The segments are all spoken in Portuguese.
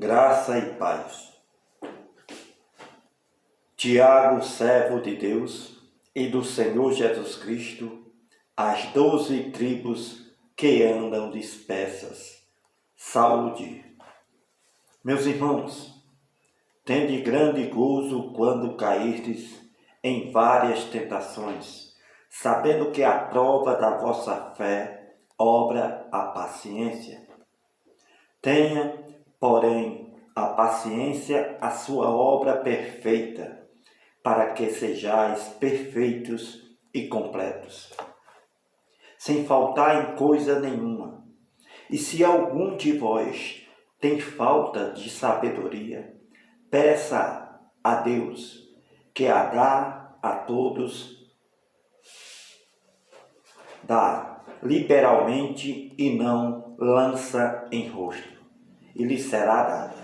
Graça e paz. Tiago, servo de Deus e do Senhor Jesus Cristo, às 12 tribos que andam dispersas. Saúde. Meus irmãos, tende grande gozo quando cairdes em várias tentações, sabendo que a prova da vossa fé obra a paciência. Tenha, porém, a paciência a sua obra perfeita, para que sejais perfeitos e completos, sem faltar em coisa nenhuma. E se algum de vós tem falta de sabedoria, peça a Deus, que a dá a todos, dá liberalmente e não lança em rosto, e lhe será dada.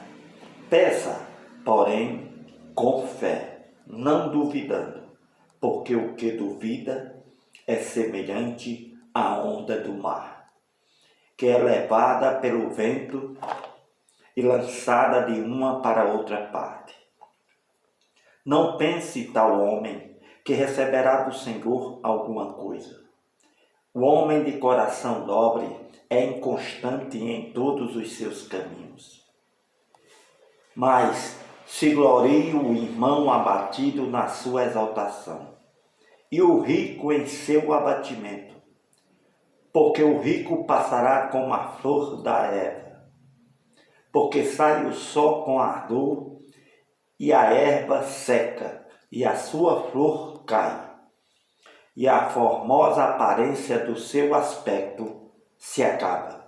Peça, porém, com fé, não duvidando, porque o que duvida é semelhante à onda do mar, que é levada pelo vento e lançada de uma para outra parte. Não pense tal homem que receberá do Senhor alguma coisa. O homem de coração nobre é inconstante em todos os seus caminhos. Mas se glorie o irmão abatido na sua exaltação, e o rico em seu abatimento, porque o rico passará como a flor da erva, porque sai o sol com ardor, e a erva seca, e a sua flor cai, e a formosa aparência do seu aspecto se acaba.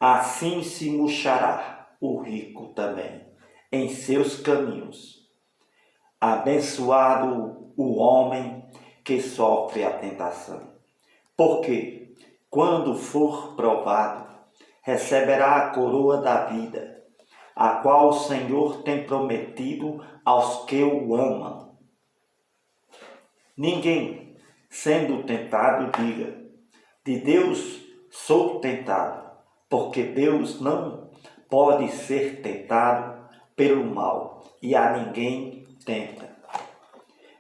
Assim se murchará o rico também em seus caminhos. Abençoado o homem que sofre a tentação, porque, quando for provado, receberá a coroa da vida, a qual o Senhor tem prometido aos que o amam. Ninguém, sendo tentado, diga: de Deus sou tentado, porque Deus não pode ser tentado pelo mal, e a ninguém tenta.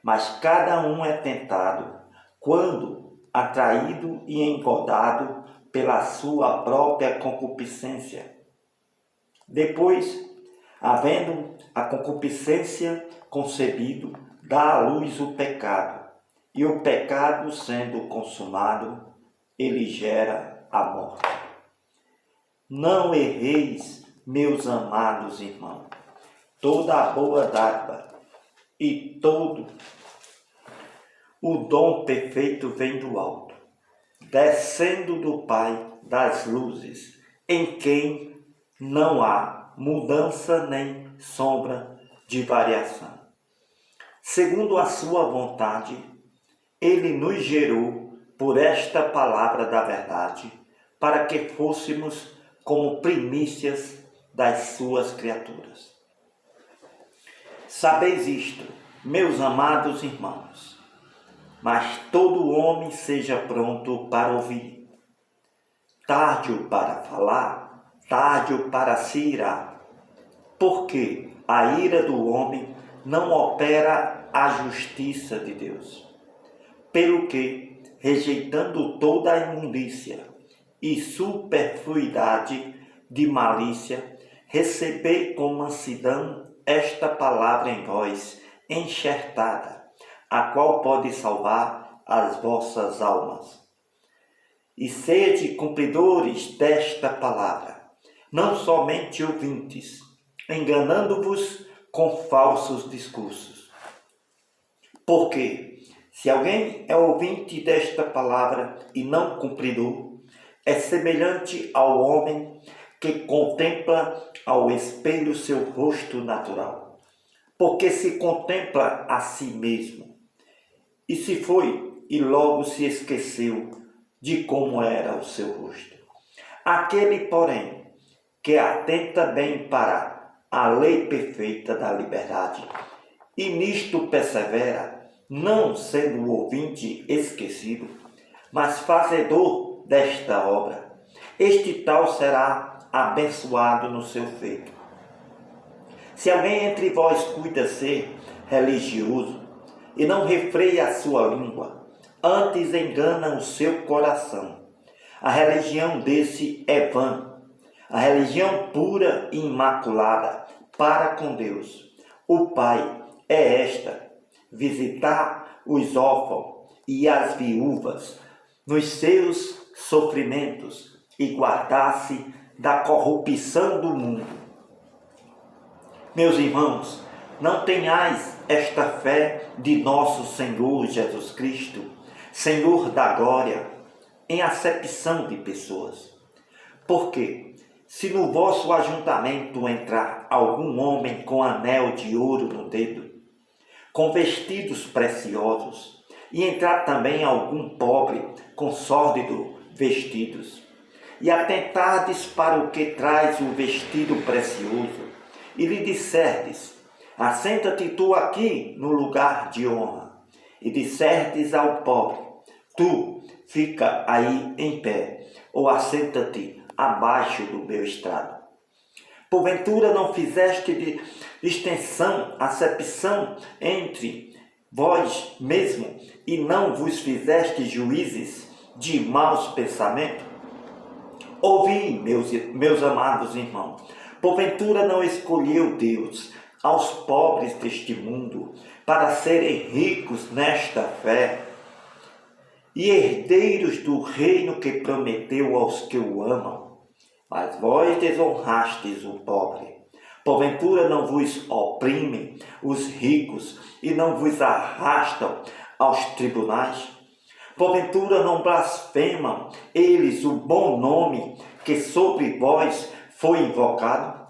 Mas cada um é tentado quando atraído e engodado pela sua própria concupiscência. Depois, havendo a concupiscência concebido, dá à luz o pecado, e o pecado, sendo consumado, ele gera a morte. Não erreis, meus amados irmãos. Toda a boa dádiva e todo o dom perfeito vem do alto, descendo do Pai das luzes, em quem não há mudança nem sombra de variação. Segundo a sua vontade, ele nos gerou por esta palavra da verdade, para que fôssemos como primícias das suas criaturas. Sabeis isto, meus amados irmãos, mas todo homem seja pronto para ouvir, tardio para falar, tardio para se irar, porque a ira do homem não opera a justiça de Deus. Pelo que, rejeitando toda a imundícia e superfluidade de malícia, recebei com mansidão esta palavra em vós, enxertada, a qual pode salvar as vossas almas. E sede cumpridores desta palavra, não somente ouvintes, enganando-vos com falsos discursos. Porque, se alguém é ouvinte desta palavra e não cumpridor, é semelhante ao homem que contempla ao espelho seu rosto natural, porque se contempla a si mesmo, e se foi e logo se esqueceu de como era o seu rosto. Aquele, porém, que atenta bem para a lei perfeita da liberdade, e nisto persevera, não sendo o ouvinte esquecido, mas fazedor desta obra, este tal será abençoado no seu feito. Se alguém entre vós cuida ser religioso e não refreia a sua língua, antes engana o seu coração, a religião desse é vã, a religião pura e imaculada para com Deus. O Pai é esta: visitar os órfãos e as viúvas nos seus sofrimentos e guardar-se da corrupção do mundo. Meus irmãos, não tenhais esta fé de nosso Senhor Jesus Cristo, Senhor da glória, em acepção de pessoas. Porque, se no vosso ajuntamento entrar algum homem com anel de ouro no dedo, com vestidos preciosos, e entrar também algum pobre com sórdido vestidos, e atentardes para o que traz o vestido precioso, e lhe disserdes: assenta-te tu aqui no lugar de honra, e disserdes ao pobre: tu fica aí em pé, ou assenta-te abaixo do meu estrado. Porventura não fizeste distinção, acepção entre vós mesmo, e não vos fizeste juízes de maus pensamentos? Ouvi, meus amados irmãos, porventura não escolheu Deus aos pobres deste mundo para serem ricos nesta fé e herdeiros do reino que prometeu aos que o amam? Mas vós desonrastes o pobre. Porventura não vos oprimem os ricos e não vos arrastam aos tribunais? Porventura não blasfemam eles o bom nome que sobre vós foi invocado?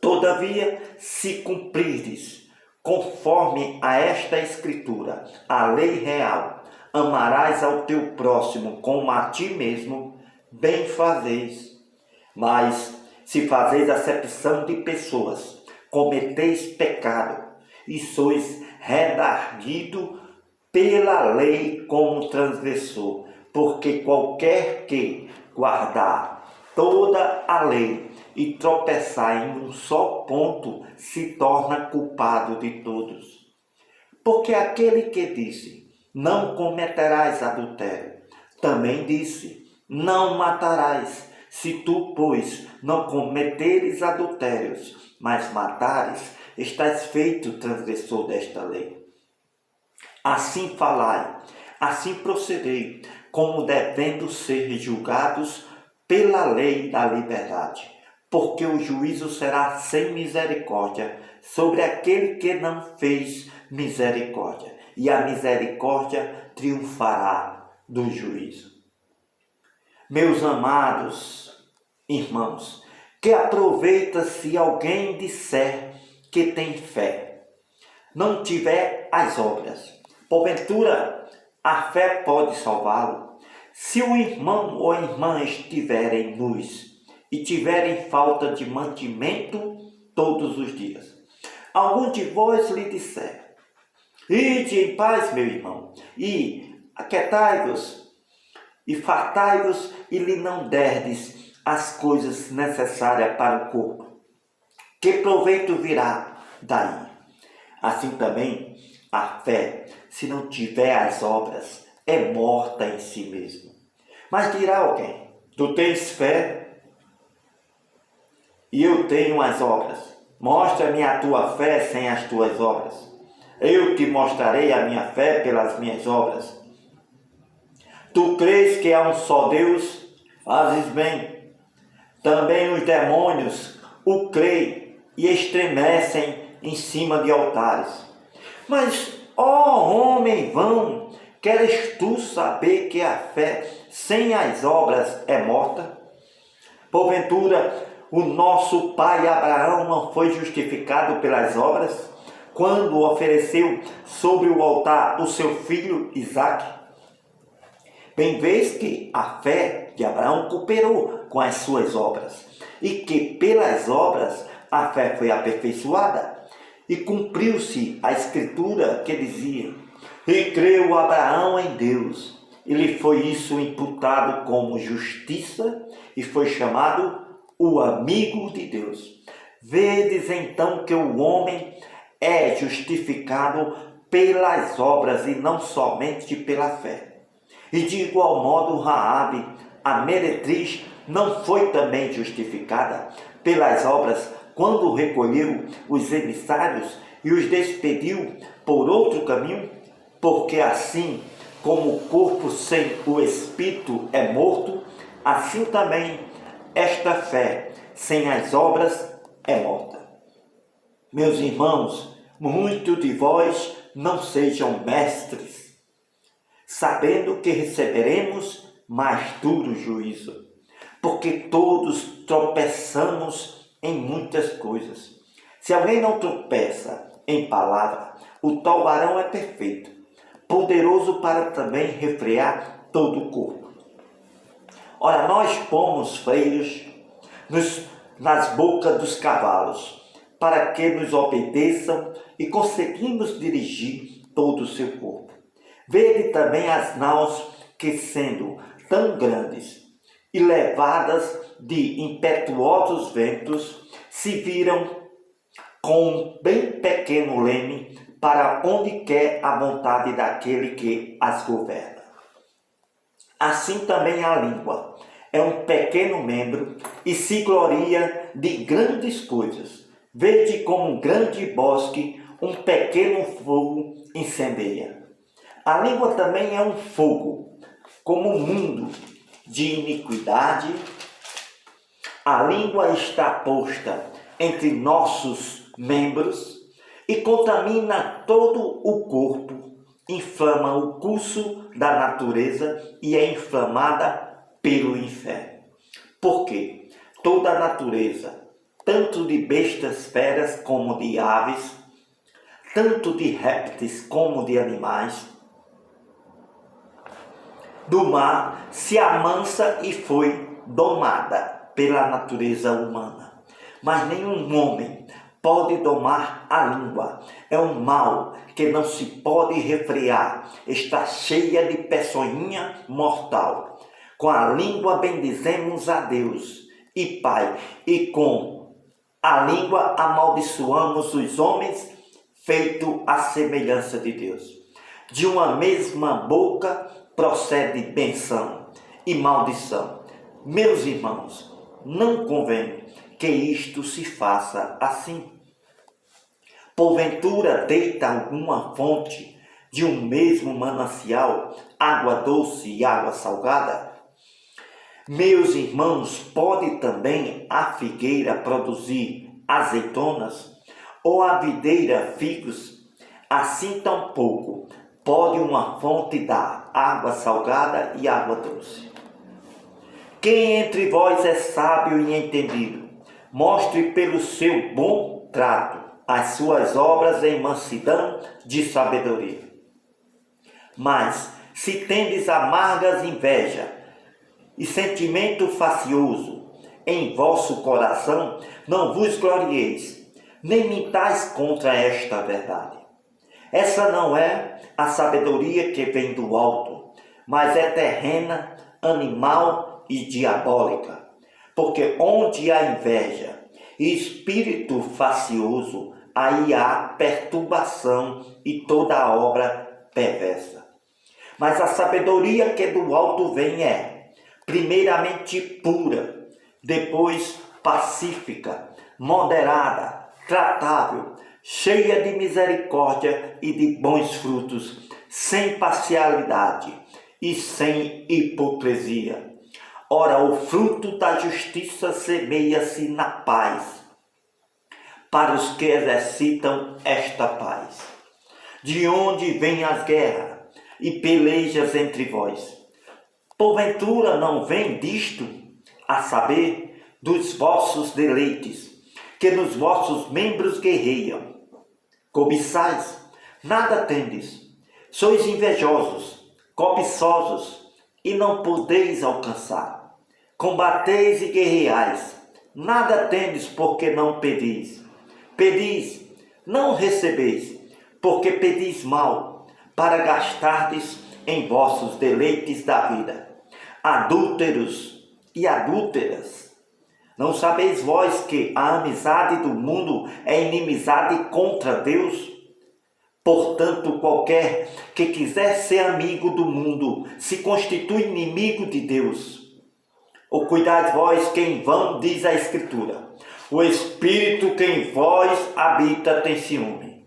Todavia, se cumprirdes, conforme a esta escritura, a lei real, amarás ao teu próximo como a ti mesmo, bem fazeis. Mas, se fazeis acepção de pessoas, cometeis pecado, e sois redarguido pela lei como transgressor, porque qualquer que guardar toda a lei e tropeçar em um só ponto se torna culpado de todos. Porque aquele que disse: não cometerás adultério, também disse: não matarás. Se tu, pois, não cometeres adultérios, mas matares, estás feito transgressor desta lei. Assim falai, assim procedei, como devendo ser julgados pela lei da liberdade, porque o juízo será sem misericórdia sobre aquele que não fez misericórdia, e a misericórdia triunfará do juízo. Meus amados irmãos, que aproveita se alguém disser que tem fé, não tiver as obras? Porventura, a fé pode salvá-lo? Se o irmão ou a irmã estiverem nus e tiverem falta de mantimento todos os dias, algum de vós lhe disser: ide em paz, meu irmão, e aquietai-vos, e fartai-vos, e lhe não derdes as coisas necessárias para o corpo, que proveito virá daí? Assim também, a fé, se não tiver as obras, é morta em si mesmo. Mas dirá alguém: tu tens fé e eu tenho as obras. Mostra-me a tua fé sem as tuas obras. Eu te mostrarei a minha fé pelas minhas obras. Tu crês que há um só Deus? Fazes bem. Também os demônios o creem e estremecem em cima de altares. Mas, ó homem vão, queres tu saber que a fé sem as obras é morta? Porventura, o nosso pai Abraão não foi justificado pelas obras, quando ofereceu sobre o altar o seu filho Isaque? Bem vês que a fé de Abraão cooperou com as suas obras, e que pelas obras a fé foi aperfeiçoada, e cumpriu-se a escritura que dizia: e creu Abraão em Deus, e lhe foi isso imputado como justiça, e foi chamado o amigo de Deus. Vedes então que o homem é justificado pelas obras e não somente pela fé. E de igual modo Raabe, a meretriz, não foi também justificada pelas obras quando recolheu os emissários e os despediu por outro caminho? Porque assim como o corpo sem o espírito é morto, assim também esta fé sem as obras é morta. Meus irmãos, muitos de vós não sejam mestres, sabendo que receberemos mais duro juízo, porque todos tropeçamos em muitas coisas. Se alguém não tropeça em palavra, o tal varão é perfeito, poderoso para também refrear todo o corpo. Ora, nós pomos freios nas bocas dos cavalos, para que nos obedeçam e conseguimos dirigir todo o seu corpo. Vede também as naus que, sendo tão grandes e levadas de impetuosos ventos, se viram com um bem pequeno leme para onde quer a vontade daquele que as governa. Assim também a língua é um pequeno membro e se gloria de grandes coisas. Vede como um grande bosque, um pequeno fogo incendeia. A língua também é um fogo, como um mundo de iniquidade. A língua está posta entre nossos membros e contamina todo o corpo, inflama o curso da natureza e é inflamada pelo inferno. Porque toda a natureza, tanto de bestas feras como de aves, tanto de répteis como de animais, do mar se amansa e foi domada pela natureza humana. Mas nenhum homem pode domar a língua. É um mal que não se pode refrear. Está cheia de peçonha mortal. Com a língua bendizemos a Deus e Pai, e com a língua amaldiçoamos os homens, feito à semelhança de Deus. De uma mesma boca procede benção e maldição. Meus irmãos, não convém que isto se faça assim. Porventura deita alguma fonte de um mesmo manancial, água doce e água salgada? Meus irmãos, pode também a figueira produzir azeitonas, ou a videira figos? Assim tampouco pode uma fonte dar água salgada e água doce. Quem entre vós é sábio e entendido, mostre pelo seu bom trato as suas obras em mansidão de sabedoria. Mas, se tendes amargas inveja e sentimento facioso em vosso coração, não vos glorieis, nem mintais contra esta verdade. Essa não é a sabedoria que vem do alto, mas é terrena, animal e diabólica. Porque onde há inveja e espírito facioso, aí há perturbação e toda obra perversa. Mas a sabedoria que do alto vem é, primeiramente, pura, depois pacífica, moderada, tratável, cheia de misericórdia e de bons frutos, sem parcialidade e sem hipocrisia. Ora, o fruto da justiça semeia-se na paz, para os que exercitam esta paz. De onde vêm as guerras e pelejas entre vós? Porventura não vem disto, a saber, dos vossos deleites, que nos vossos membros guerreiam? Cobiçais, nada tendes, sois invejosos, cobiçosos, e não podeis alcançar. Combateis e guerreais, nada tendes porque não pedis. Pedis, não recebeis, porque pedis mal, para gastardes em vossos deleites da vida. Adúlteros e adúlteras, Não sabeis vós que a amizade do mundo é inimizade contra Deus? Portanto, qualquer que quiser ser amigo do mundo se constitui inimigo de Deus. Ou cuidai vós que em vão diz a Escritura: o Espírito que em vós habita tem ciúme.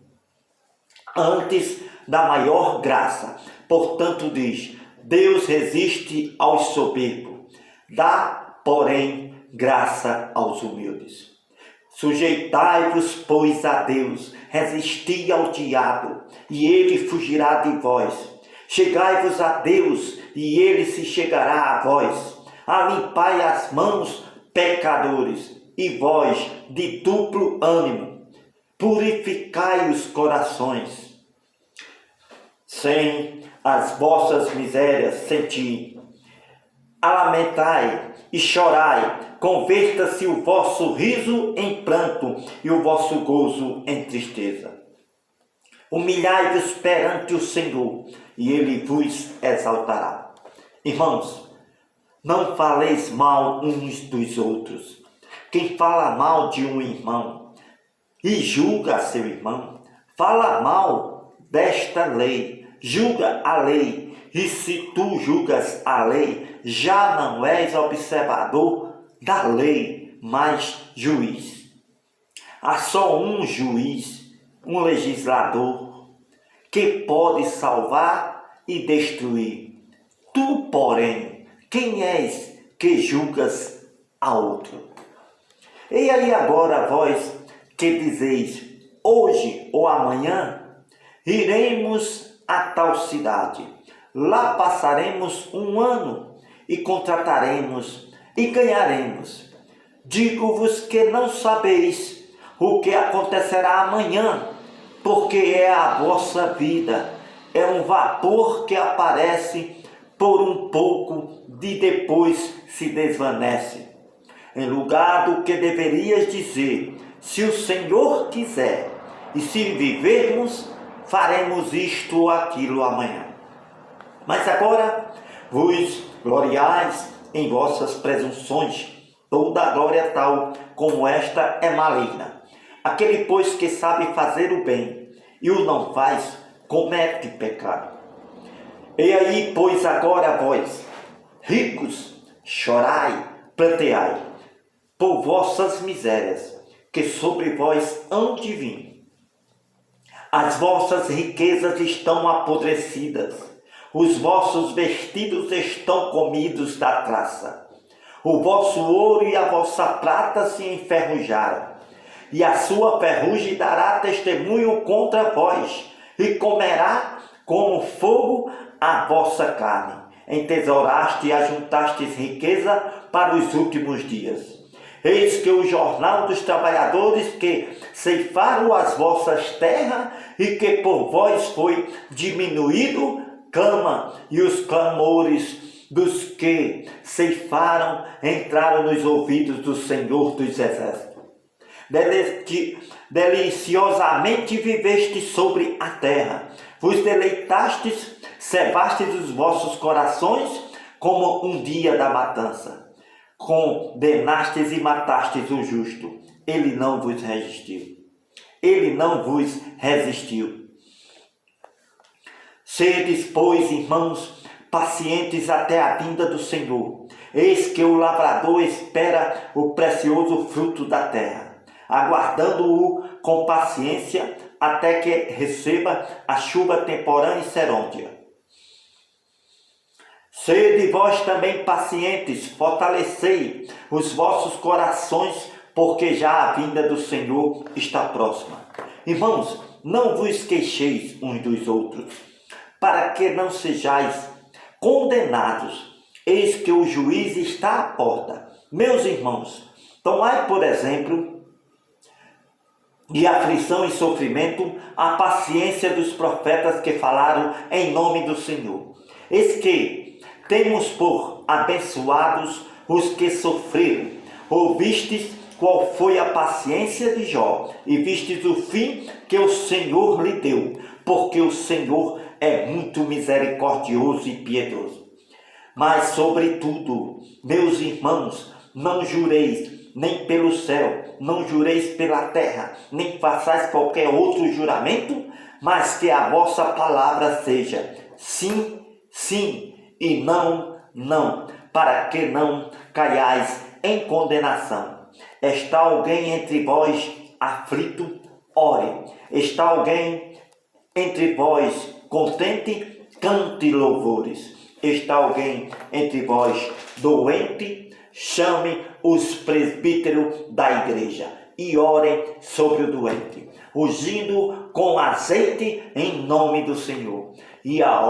Antes da maior graça, portanto diz: Deus resiste aos soberbos, dá, porém, graça aos humildes. Sujeitai-vos, pois, a Deus, resisti ao diabo, e ele fugirá de vós. Chegai-vos a Deus, e ele se chegará a vós. Alimpai as mãos, pecadores, e vós, de duplo ânimo, purificai os corações. Sem as vossas misérias senti, lamentai e chorai, converta-se o vosso riso em pranto e o vosso gozo em tristeza. Humilhai-vos perante o Senhor, e ele vos exaltará. Irmãos, não faleis mal uns dos outros. Quem fala mal de um irmão e julga seu irmão, fala mal desta lei, julga a lei. E se tu julgas a lei, já não és observador da lei, mas juiz. Há só um juiz, um legislador, que pode salvar e destruir. Tu, porém, quem és que julgas a outro? E aí agora vós que dizeis, hoje ou amanhã, iremos a tal cidade. Lá passaremos um ano e contrataremos e ganharemos. Digo-vos que não sabeis o que acontecerá amanhã, porque é a vossa vida, é um vapor que aparece por um pouco e depois se desvanece. Em lugar do que deverias dizer, se o Senhor quiser, e se vivermos, faremos isto ou aquilo amanhã. Mas agora vos gloriais em vossas presunções, toda glória tal como esta é maligna. Aquele, pois, que sabe fazer o bem e o não faz, comete pecado. E aí, pois, agora vós, ricos, chorai, planteai, por vossas misérias, que sobre vós hão de vir. As vossas riquezas estão apodrecidas, os vossos vestidos estão comidos da traça. O vosso ouro e a vossa prata se enferrujaram, e a sua ferrugem dará testemunho contra vós, e comerá como fogo a vossa carne. Entesouraste e ajuntastes riqueza para os últimos dias. Eis que o jornal dos trabalhadores que ceifaram as vossas terras e que por vós foi diminuído, clama, e os clamores dos que ceifaram entraram nos ouvidos do Senhor dos Exércitos. Deliciosamente viveste sobre a terra, vos deleitastes, cevastes os vossos corações como um dia da matança. Condenastes e matastes o justo, ele não vos resistiu. Ele não vos resistiu. Sedes, pois, irmãos, pacientes até a vinda do Senhor. Eis que o lavrador espera o precioso fruto da terra, aguardando-o com paciência até que receba a chuva temporã e serôdia. Sede vós também pacientes, fortalecei os vossos corações, porque já a vinda do Senhor está próxima. Irmãos, não vos queixeis uns dos outros, para que não sejais condenados. Eis que o juiz está à porta. Meus irmãos, tomai por exemplo de aflição e sofrimento a paciência dos profetas que falaram em nome do Senhor. Eis que temos por abençoados os que sofreram. Ouvistes qual foi a paciência de Jó, e vistes o fim que o Senhor lhe deu, porque o Senhor é muito misericordioso e piedoso. Mas, sobretudo, meus irmãos, não jureis nem pelo céu, não jureis pela terra, nem façais qualquer outro juramento, mas que a vossa palavra seja sim, sim, e não, não, para que não caiais em condenação. Está alguém entre vós aflito? Ore. Está alguém entre vós contente? Cante louvores. Está alguém entre vós doente? Chame os presbíteros da igreja e orem sobre o doente, ungindo com azeite em nome do Senhor. E a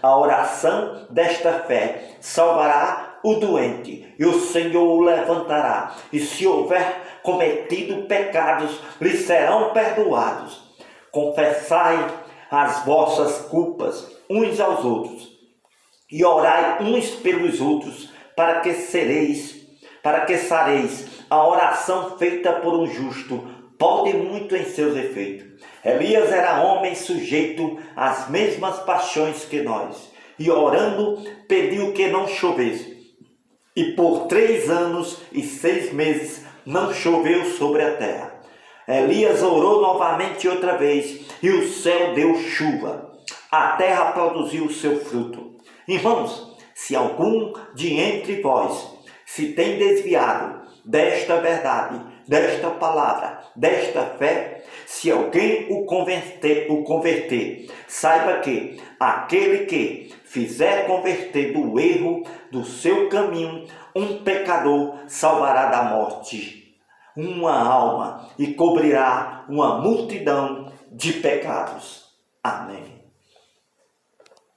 oração desta fé salvará o doente, e o Senhor o levantará. E se houver cometido pecados, lhe serão perdoados. Confessai as vossas culpas uns aos outros, e orai uns pelos outros, para que sareis. A oração feita por um justo pode muito em seus efeitos. Elias era homem sujeito às mesmas paixões que nós, e orando pediu que não chovesse. E por 3 anos e 6 meses não choveu sobre a terra. Elias orou novamente outra vez, e o céu deu chuva. A terra produziu o seu fruto. Irmãos, se algum de entre vós se tem desviado desta verdade, desta palavra, desta fé, se alguém o converter, saiba que aquele que fizer converter do erro do seu caminho, um pecador salvará da morte uma alma e cobrirá uma multidão de pecados. Amém.